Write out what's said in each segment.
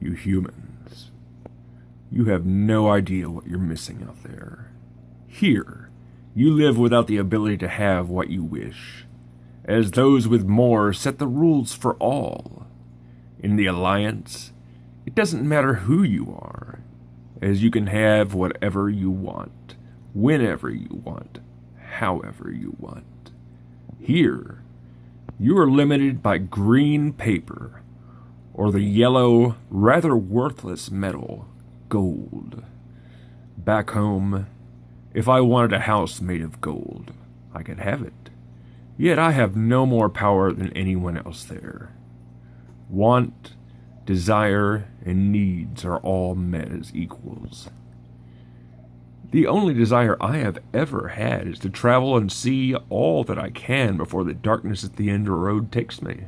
You humans, you have no idea what you're missing out there. Here, you live without the ability to have what you wish, as those with more set the rules for all. In the Alliance, it doesn't matter who you are, as you can have whatever you want, whenever you want, however you want. Here, you are limited by green paper, or the yellow, rather worthless metal, gold. Back home, if I wanted a house made of gold, I could have it. Yet I have no more power than anyone else there. Want, desire, and needs are all met as equals. The only desire I have ever had is to travel and see all that I can before the darkness at the end of the road takes me.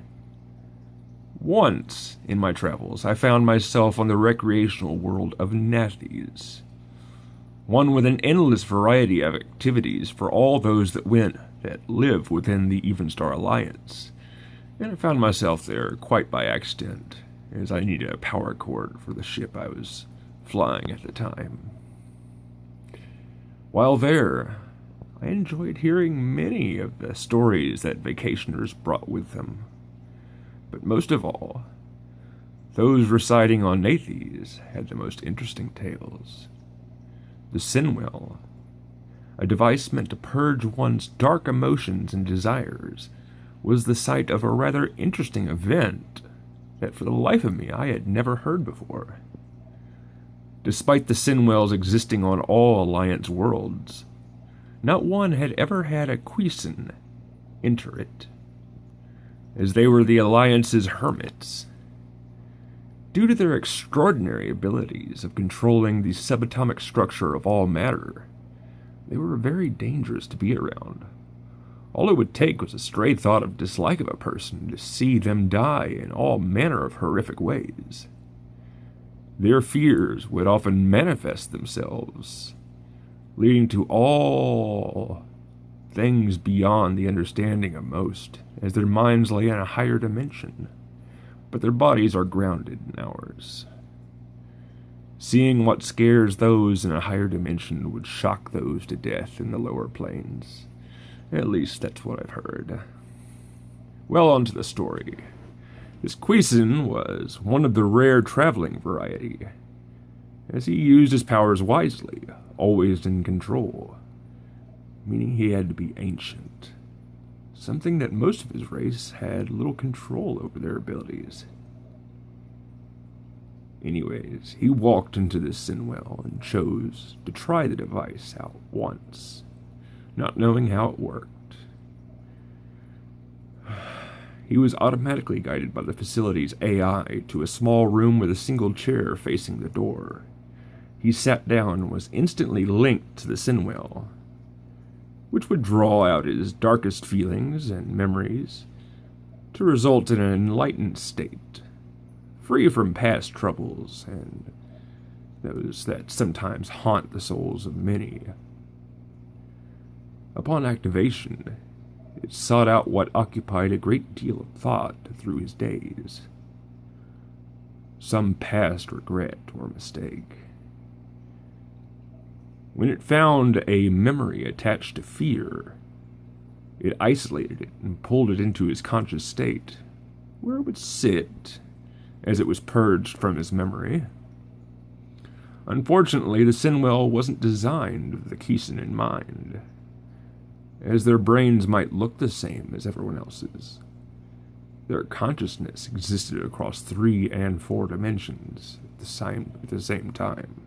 Once, in my travels, I found myself on the recreational world of Nathes, one with an endless variety of activities for all those that live within the Evenstar Alliance, and I found myself there quite by accident, as I needed a power cord for the ship I was flying at the time. While there, I enjoyed hearing many of the stories that vacationers brought with them. But most of all, those residing on Nathes had the most interesting tales. The Sinwell, a device meant to purge one's dark emotions and desires, was the site of a rather interesting event that for the life of me I had never heard before. Despite the Sinwells existing on all Alliance worlds, not one had ever had a Quiesen enter it, as they were the Alliance's hermits. Due to their extraordinary abilities of controlling the subatomic structure of all matter, they were very dangerous to be around. All it would take was a stray thought of dislike of a person to see them die in all manner of horrific ways. Their fears would often manifest themselves, leading to all things beyond the understanding of most, as their minds lay in a higher dimension, but their bodies are grounded in ours. Seeing what scares those in a higher dimension would shock those to death in the lower planes. At least that's what I've heard. Well, on to the story. This Quiesen was one of the rare traveling variety, as he used his powers wisely, always in control, meaning he had to be ancient, something that most of his race had little control over their abilities. Anyways, he walked into this Sinwell and chose to try the device out once, not knowing how it worked. He was automatically guided by the facility's AI to a small room with a single chair facing the door. He sat down and was instantly linked to the Sinwell, which would draw out his darkest feelings and memories to result in an enlightened state, free from past troubles and those that sometimes haunt the souls of many. Upon activation, it sought out what occupied a great deal of thought through his days. Some past regret or mistake. When it found a memory attached to fear, it isolated it and pulled it into his conscious state, where it would sit as it was purged from his memory. Unfortunately, the Sinwell wasn't designed with the Quiesen in mind, as their brains might look the same as everyone else's. Their consciousness existed across 3 and 4 dimensions at the same time.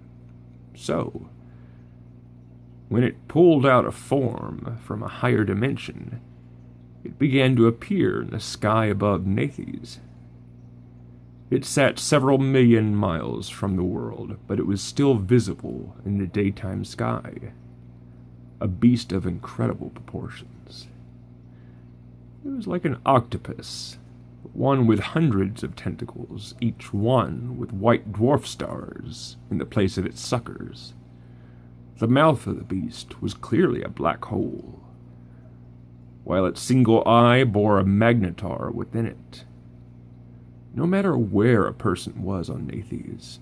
So, when it pulled out a form from a higher dimension, it began to appear in the sky above Nathes. It sat several million miles from the world, but it was still visible in the daytime sky. A beast of incredible proportions. It was like an octopus, one with hundreds of tentacles, each one with white dwarf stars in the place of its suckers. The mouth of the beast was clearly a black hole, while its single eye bore a magnetar within it. No matter where a person was on Nathes,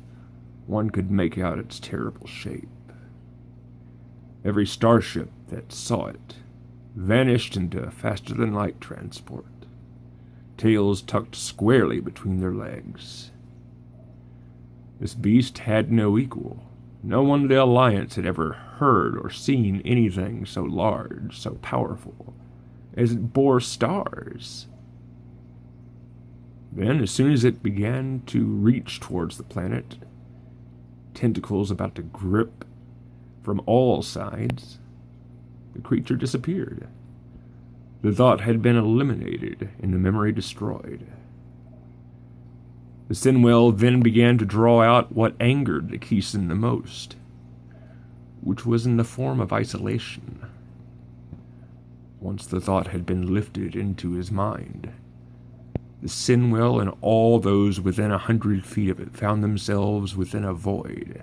one could make out its terrible shape. Every starship that saw it vanished into faster-than-light transport, tails tucked squarely between their legs. This beast had no equal. No one in the Alliance had ever heard or seen anything so large, so powerful, as it bore stars. Then, as soon as it began to reach towards the planet, tentacles about to grip from all sides, the creature disappeared. The thought had been eliminated and the memory destroyed. The Sinwell then began to draw out what angered the Keeson the most, which was in the form of isolation. Once the thought had been lifted into his mind, the Sinwell and all those within 100 feet of it found themselves within a void,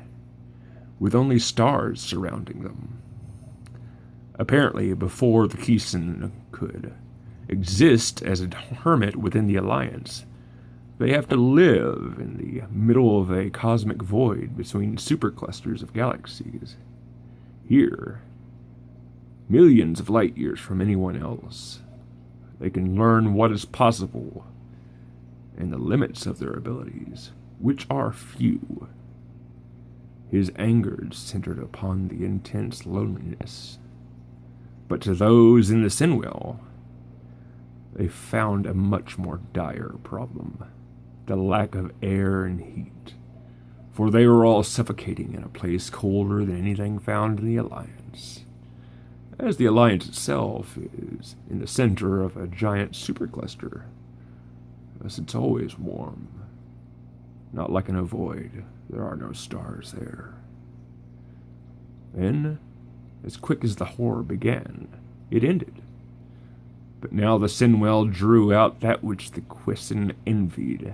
with only stars surrounding them. Apparently, before the Keeson could exist as a hermit within the Alliance, they have to live in the middle of a cosmic void between superclusters of galaxies. Here, millions of light years from anyone else, they can learn what is possible and the limits of their abilities, which are few. His anger centered upon the intense loneliness. But to those in the Sinwell, they found a much more dire problem: the lack of air and heat, for they were all suffocating in a place colder than anything found in the Alliance, as the Alliance itself is in the center of a giant supercluster. Thus it's always warm. Not like in a void, there are no stars there. Then, as quick as the horror began, it ended. But now the Sinwell drew out that which the Keeson envied,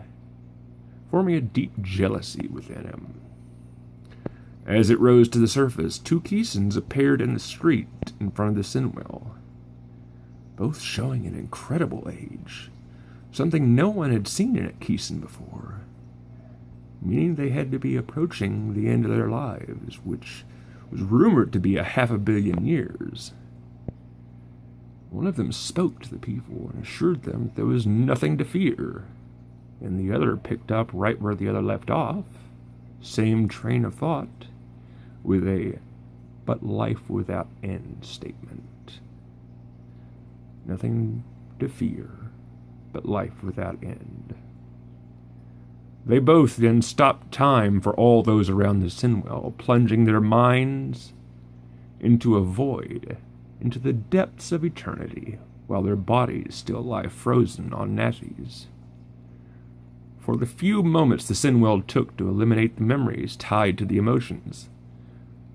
forming a deep jealousy within him. As it rose to the surface, two Keesons appeared in the street in front of the Sinwell, both showing an incredible age, something no one had seen in a Keeson before, meaning they had to be approaching the end of their lives, which was rumored to be 500 million years. One of them spoke to the people and assured them that there was nothing to fear, and the other picked up right where the other left off, same train of thought, with a "but life without end" statement. Nothing to fear, but life without end. They both then stopped time for all those around the Sinwell, plunging their minds into a void, into the depths of eternity, while their bodies still lie frozen on Nathes. For the few moments the Sinwell took to eliminate the memories tied to the emotions,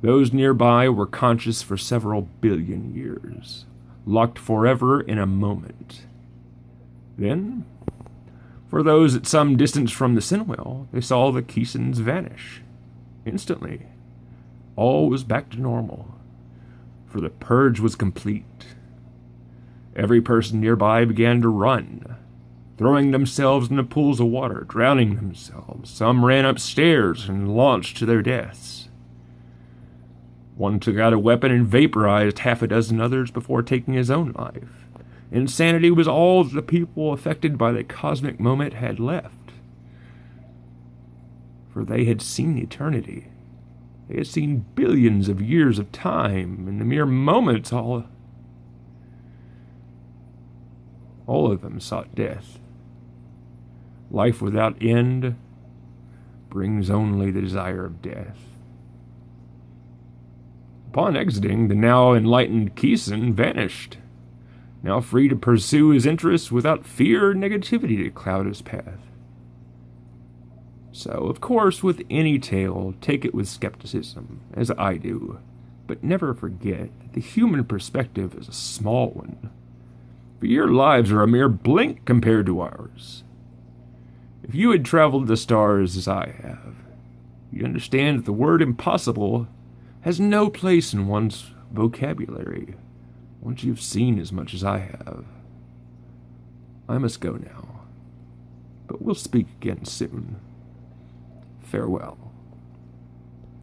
those nearby were conscious for several billion years, locked forever in a moment. Then, for those at some distance from the Sinwell, they saw the Keesons vanish. Instantly, all was back to normal, for the purge was complete. Every person nearby began to run, throwing themselves into pools of water, drowning themselves. Some ran upstairs and launched to their deaths. One took out a weapon and vaporized 6 others before taking his own life. Insanity was all that the people affected by the cosmic moment had left. For they had seen eternity. They had seen billions of years of time, and the mere moments all of them sought death. Life without end brings only the desire of death. Upon exiting, the now enlightened Keeson vanished, now free to pursue his interests without fear or negativity to cloud his path. So, of course, with any tale, take it with skepticism, as I do, but never forget that the human perspective is a small one, for your lives are a mere blink compared to ours. If you had traveled the stars as I have, you'd understand that the word impossible has no place in one's vocabulary once you've seen as much as I have. I must go now. but we'll speak again soon. Farewell.